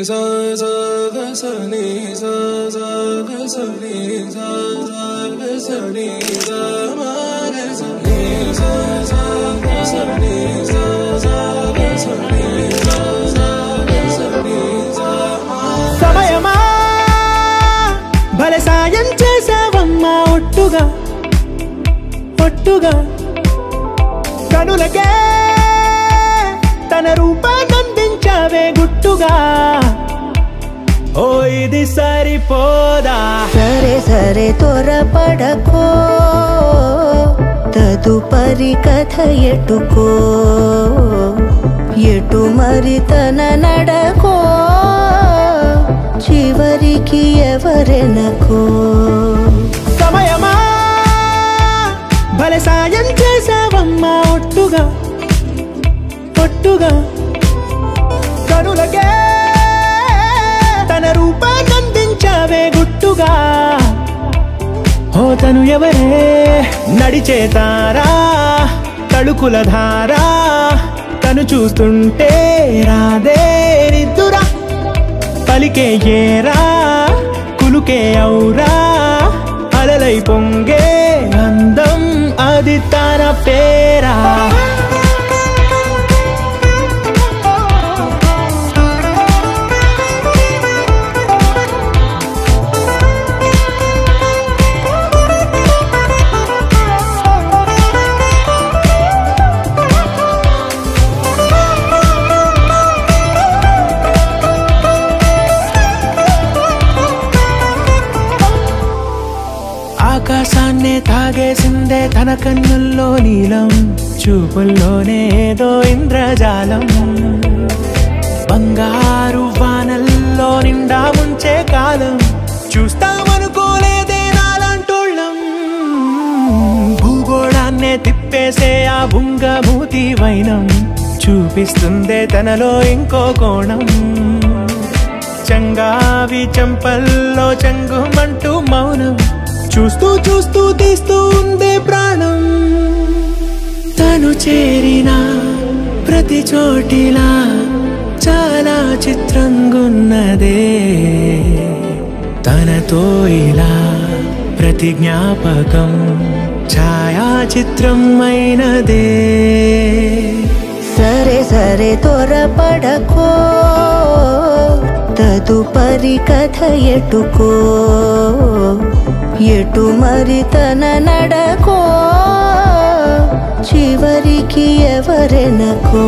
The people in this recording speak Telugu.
sa sa ga sa ni sa sa ga sa ni sa sa ga sa ni sa ma ga sa ni sa sa ga sa ni sa sa ga sa ni sa sa ga sa ni sa సమయమా భలే సాయం చేసావమ్మా ఒట్టుగా ఒట్టుగా కనులకే తన రూపాన్నందించావే గుట్టుగా ఓ ఇది సరిపోదా సరే సరే త్వరపడకో తదుపరి కథ ఎటుకో ఎటు మరి తన నడకో చివరికి ఎవరెనకో సమయమా భలే సాయం చేసావమ్మా ఒట్టుగా ఒట్టుగా కనులకే తన రూపాన్నందించావే గుట్టుగా ఓ తను ఎవరే నడిచే తారా తళుకుల ధారా తను చూస్తుంటే రాదే నిద్దురా పలికే ఏరా కులుకే ఔరా అలలై పొంగే అందం అది తన పేరా ఆకాశాన్నే తాగేసిందే తన కన్నుల్లో నీలం చూపుల్లోనే ఏదో ఇంద్రజాలం బంగారు వానల్లో నిండా ముంచే కాలం చూస్తామనుకోలేదే నాలాంటోళ్ళం భూగోళాన్నే తిప్పేసే ఆ బుంగమూతి వైనం చూపిస్తుందే తనలో ఇంకో కోణం చంగావి చంపల్లో చంగుమంటూ మౌనం చూస్తూ చూస్తూ తీస్తూ ఉందే ప్రాణం తను చేరిన ప్రతి చోటిలా చాలా చిత్రంగున్నదే తనతో ఇలా ప్రతి జ్ఞాపకం ఛాయాచిత్రం అయినదే సరే సరే త్వరపడకో తదుపరి కథ ఎటుకో ఎటు మరి తన నడకో చివరికి ఎవరెనకో